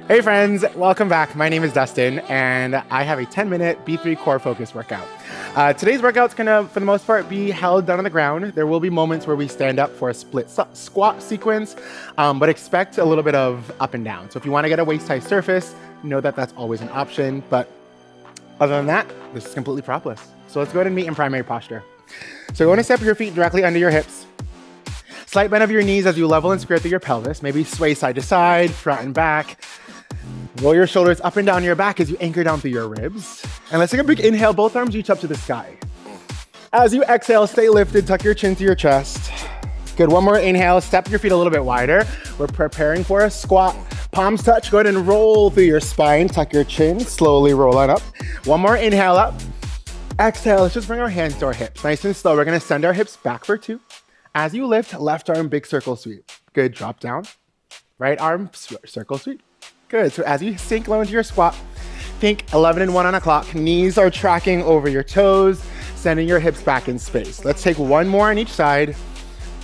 Hey friends, welcome back. My name is Dustin and I have a 10-minute B3 core focus workout. Today's workout's gonna, for the most part, be held down on the ground. There will be moments where we stand up for a split squat sequence, but expect a little bit of up and down. So if you wanna get a waist-high surface, know that that's always an option, but other than that, this is completely propless. So let's go ahead and meet in primary posture. So you wanna step your feet directly under your hips. Slight bend of your knees as you level and square through your pelvis. Maybe sway side to side, front and back. Roll your shoulders up and down your back as you anchor down through your ribs. And let's take a big inhale, both arms reach up to the sky. As you exhale, stay lifted, tuck your chin to your chest. Good, one more inhale, step your feet a little bit wider. We're preparing for a squat. Palms touch, go ahead and roll through your spine, tuck your chin, slowly roll on up. One more inhale up. Exhale, let's just bring our hands to our hips. Nice and slow, we're gonna send our hips back for 2. As you lift, left arm, big circle sweep. Good, drop down. Right arm, circle sweep. Good, so as you sink low into your squat, think 11 and 1 on a clock. Knees are tracking over your toes, sending your hips back in space. Let's take one more on each side.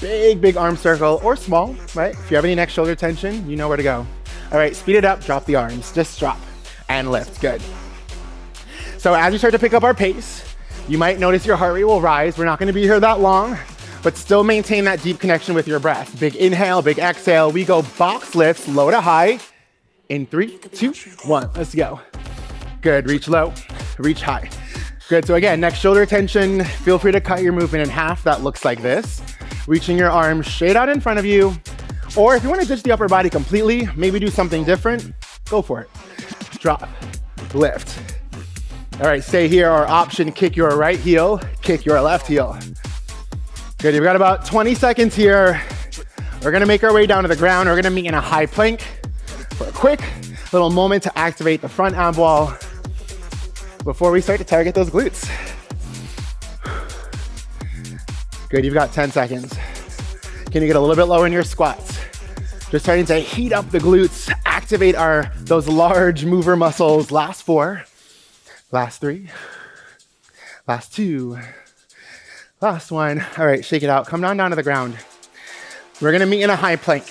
Big arm circle, or small, right? If you have any neck shoulder tension, you know where to go. All right, speed it up, drop the arms. Just drop and lift, good. So as you start to pick up our pace, you might notice your heart rate will rise. We're not gonna be here that long, but still maintain that deep connection with your breath. Big inhale, big exhale. We go box lifts, low to high. In 3, 2, 1, let's go. Good, reach low, reach high. Good, so again, neck shoulder tension. Feel free to cut your movement in half. That looks like this. Reaching your arms straight out in front of you. Or if you wanna ditch the upper body completely, maybe do something different, go for it. Drop, lift. All right, stay here, or option, kick your right heel, kick your left heel. Good, you've got about 20 seconds here. We're gonna make our way down to the ground. We're gonna meet in a high plank for a quick little moment to activate the front ab wall before we start to target those glutes. Good, you've got 10 seconds. Can you get a little bit lower in your squats? Just starting to heat up the glutes, activate those large mover muscles. Last 4, last 3, last 2, last 1. All right, shake it out. Come down to the ground. We're gonna meet in a high plank.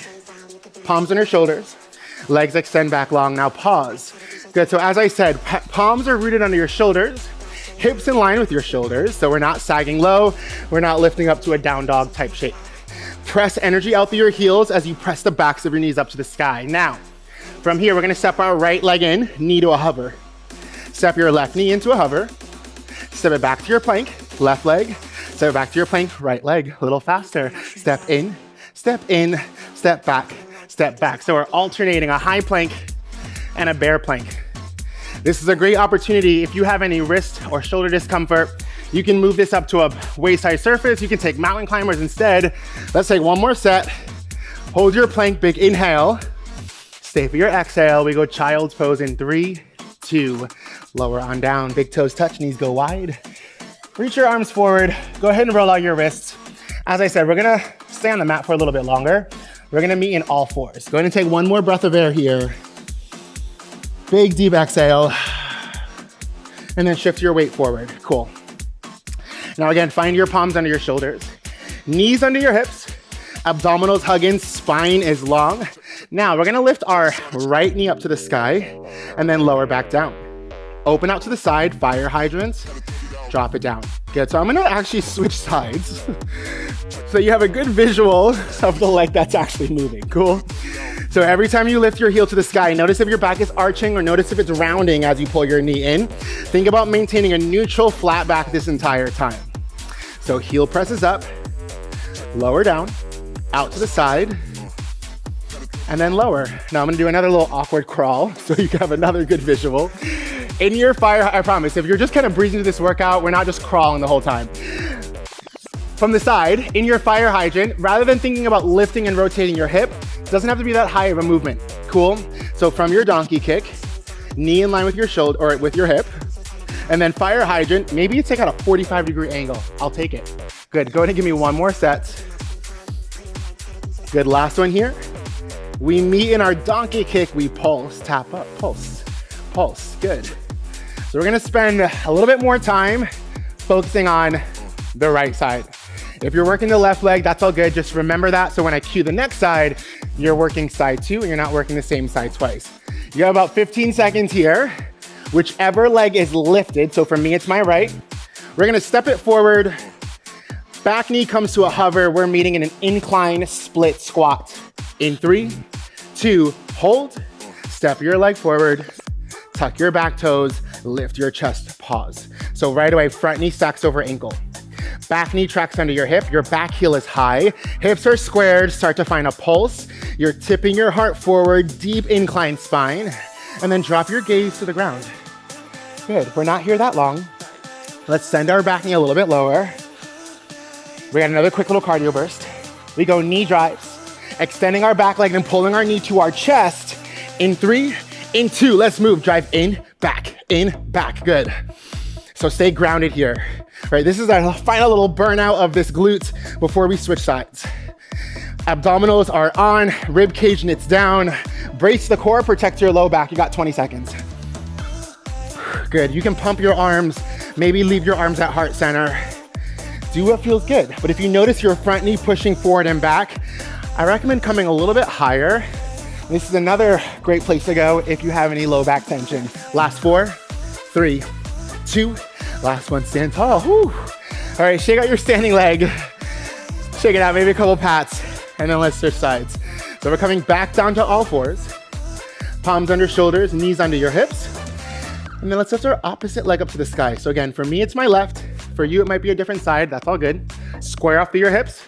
Palms on your shoulders. Legs extend back long. Now pause. Good, so as I said, palms are rooted under your shoulders, hips in line with your shoulders, so we're not sagging low, we're not lifting up to a down dog type shape. Press energy out through your heels as you press the backs of your knees up to the sky. Now, from here, we're gonna step our right leg in, knee to a hover. Step your left knee into a hover. Step it back to your plank, left leg. Step it back to your plank, right leg, a little faster. Step in, step back, step back. So we're alternating a high plank and a bear plank. This is a great opportunity. If you have any wrist or shoulder discomfort, you can move this up to a waist-high surface. You can take mountain climbers instead. Let's take one more set. Hold your plank, big inhale. Stay for your exhale. We go child's pose in 3, 2, lower on down. Big toes touch, knees go wide. Reach your arms forward. Go ahead and roll out your wrists. As I said, we're gonna stay on the mat for a little bit longer. We're gonna meet in all 4s. Go ahead and take one more breath of air here. Big deep exhale. And then shift your weight forward, cool. Now again, find your palms under your shoulders. Knees under your hips. Abdominals hug in, spine is long. Now we're gonna lift our right knee up to the sky and then lower back down. Open out to the side, fire hydrants, drop it down. Good, so I'm gonna actually switch sides. So you have a good visual of the leg that's actually moving, cool? So every time you lift your heel to the sky, notice if your back is arching or notice if it's rounding as you pull your knee in. Think about maintaining a neutral flat back this entire time. So heel presses up, lower down, out to the side, and then lower. Now I'm gonna do another little awkward crawl so you can have another good visual. In your fire, I promise, if you're just kind of breezing through this workout, we're not just crawling the whole time. From the side, in your fire hydrant, rather than thinking about lifting and rotating your hip, it doesn't have to be that high of a movement, cool? So from your donkey kick, knee in line with your shoulder, or with your hip, and then fire hydrant, maybe you take out a 45-degree angle. I'll take it. Good, go ahead and give me one more set. Good, last one here. We meet in our donkey kick, we pulse, tap up, pulse, pulse, good. So we're gonna spend a little bit more time focusing on the right side. If you're working the left leg, that's all good. Just remember that. So when I cue the next side, you're working side 2 and you're not working the same side twice. You got about 15 seconds here. Whichever leg is lifted, so for me, it's my right. We're gonna step it forward. Back knee comes to a hover. We're meeting in an incline split squat. In 3, 2, hold. Step your leg forward. Tuck your back toes. Lift your chest, pause. So right away, front knee stacks over ankle. Back knee tracks under your hip. Your back heel is high. Hips are squared. Start to find a pulse. You're tipping your heart forward, deep inclined spine. And then drop your gaze to the ground. Good, we're not here that long. Let's send our back knee a little bit lower. We got another quick little cardio burst. We go knee drives, extending our back leg and pulling our knee to our chest. In 3, in 2, let's move. Drive in, back, good. So stay grounded here. Right, this is our final little burnout of this glute before we switch sides. Abdominals are on, rib cage knits down. Brace the core, protect your low back. You got 20 seconds. Good, you can pump your arms, maybe leave your arms at heart center. Do what feels good. But if you notice your front knee pushing forward and back, I recommend coming a little bit higher. This is another great place to go if you have any low back tension. Last 4, 3, 2, last one, stand tall. Whew. All right, shake out your standing leg. Shake it out, maybe a couple pats, and then let's switch sides. So we're coming back down to all fours. Palms under shoulders, knees under your hips. And then let's lift our opposite leg up to the sky. So again, for me, it's my left. For you, it might be a different side. That's all good. Square off through your hips.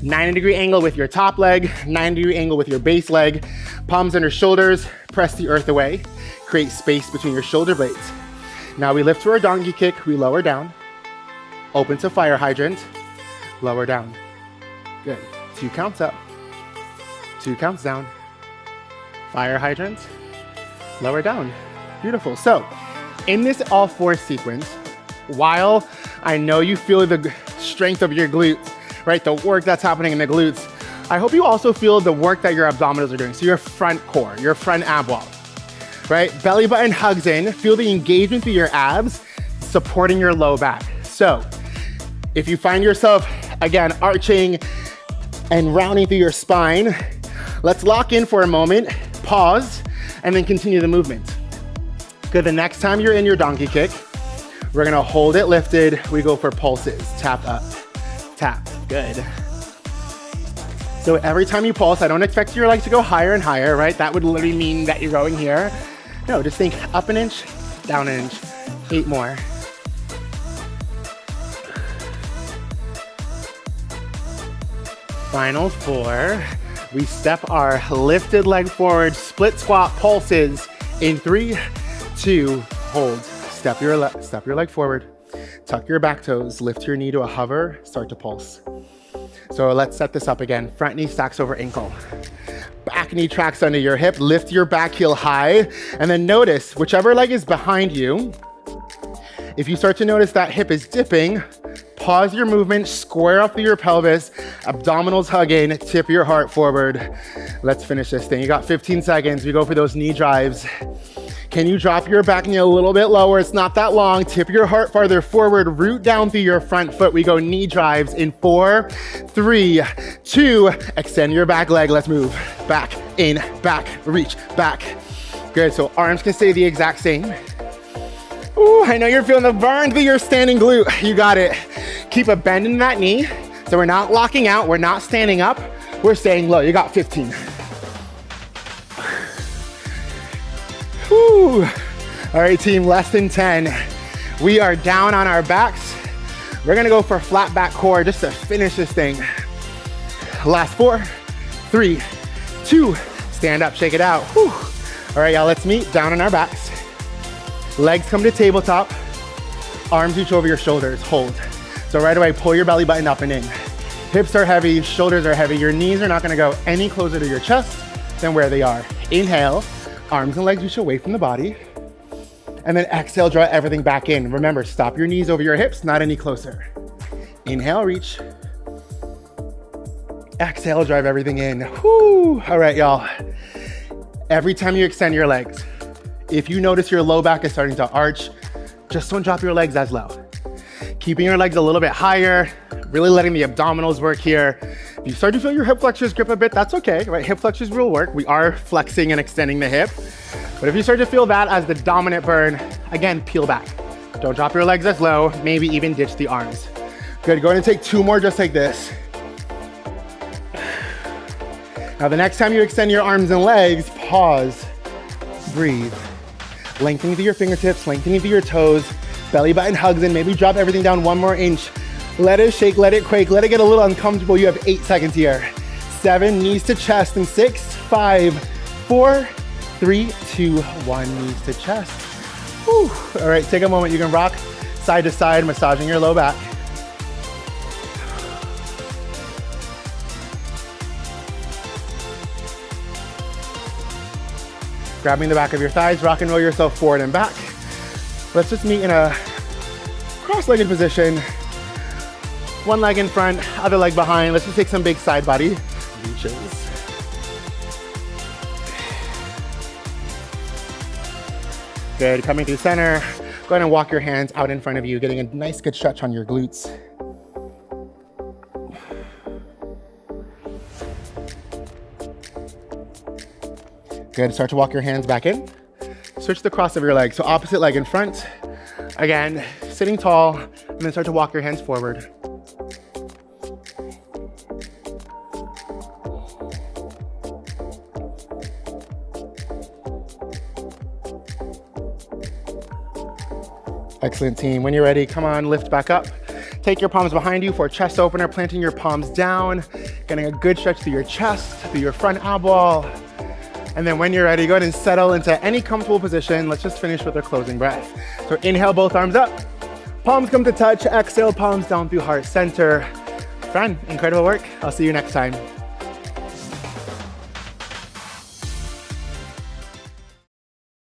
90-degree angle with your top leg. 90-degree angle with your base leg. Palms under shoulders. Press the earth away. Create space between your shoulder blades. Now we lift to our donkey kick. We lower down. Open to fire hydrant. Lower down. Good. 2 counts up. 2 counts down. Fire hydrant. Lower down. Beautiful. So in this all 4 sequence, while I know you feel the strength of your glutes, right? The work that's happening in the glutes, I hope you also feel the work that your abdominals are doing. So your front core, your front ab wall, right? Belly button hugs in, feel the engagement through your abs, supporting your low back. So if you find yourself, again, arching and rounding through your spine, let's lock in for a moment, pause, and then continue the movement. Good, the next time you're in your donkey kick, we're gonna hold it lifted. We go for pulses, tap up, tap, good. So every time you pulse, I don't expect your legs to go higher and higher, right? That would literally mean that you're going here. No, just think up an inch, down an inch, 8 more. Final 4. We step our lifted leg forward, split squat pulses in 3, 2, hold. Step your leg forward, tuck your back toes, lift your knee to a hover, start to pulse. So let's set this up again. Front knee stacks over ankle. Back knee tracks under your hip, lift your back heel high, and then notice whichever leg is behind you. If you start to notice that hip is dipping, pause your movement, square up through your pelvis, abdominals hug in, tip your heart forward. Let's finish this thing. You got 15 seconds. We go for those knee drives. Can you drop your back knee a little bit lower? It's not that long. Tip your heart farther forward, root down through your front foot. We go knee drives in 4, 3, 2, extend your back leg. Let's move. Back, in, back, reach, back. Good, so arms can stay the exact same. Ooh, I know you're feeling the burn through your standing glute. You got it. Keep a bend in that knee. So we're not locking out, we're not standing up, we're staying low. You got 15. Whew. All right, team, less than 10. We are down on our backs. We're gonna go for flat back core just to finish this thing. Last 4, 3, 2, stand up, shake it out. Whew. All right, y'all, let's meet down on our backs. Legs come to tabletop, arms reach over your shoulders, hold. So right away, pull your belly button up and in. Hips are heavy, shoulders are heavy. Your knees are not gonna go any closer to your chest than where they are. Inhale, arms and legs reach away from the body. And then exhale, draw everything back in. Remember, stop your knees over your hips, not any closer. Inhale, reach. Exhale, drive everything in. Whew. All right, y'all. Every time you extend your legs, if you notice your low back is starting to arch, just don't drop your legs as low. Keeping your legs a little bit higher, really letting the abdominals work here. If you start to feel your hip flexors grip a bit, that's okay, right? Hip flexors will work. We are flexing and extending the hip, But if you start to feel that as the dominant burn, again, peel back. Don't drop your legs as low, maybe even ditch the arms. Good, go ahead and take 2 more just like this. Now the next time you extend your arms and legs, pause, breathe. Lengthening through your fingertips, lengthening through your toes, belly button hugs in, maybe drop everything down 1 more inch. Let it shake, let it quake, let it get a little uncomfortable. You have 8 seconds here. 7, knees to chest, and 6, 5, 4, 3, 2, 1, knees to chest. Whew. All right, take a moment. You can rock side to side, massaging your low back. Grabbing the back of your thighs, rock and roll yourself forward and back. Let's just meet in a cross-legged position. 1 leg in front, other leg behind. Let's just take some big side body reaches. Good, coming through center. Go ahead and walk your hands out in front of you, getting a nice good stretch on your glutes. Good, start to walk your hands back in. Switch the cross of your legs, so opposite leg in front. Again, sitting tall, and then start to walk your hands forward. Excellent, team. When you're ready, come on, lift back up. Take your palms behind you for a chest opener, planting your palms down, getting a good stretch through your chest, through your front ab wall. And then when you're ready, go ahead and settle into any comfortable position. Let's just finish with our closing breath. So inhale, both arms up. Palms come to touch. Exhale, palms down through heart center. Friend, incredible work. I'll see you next time.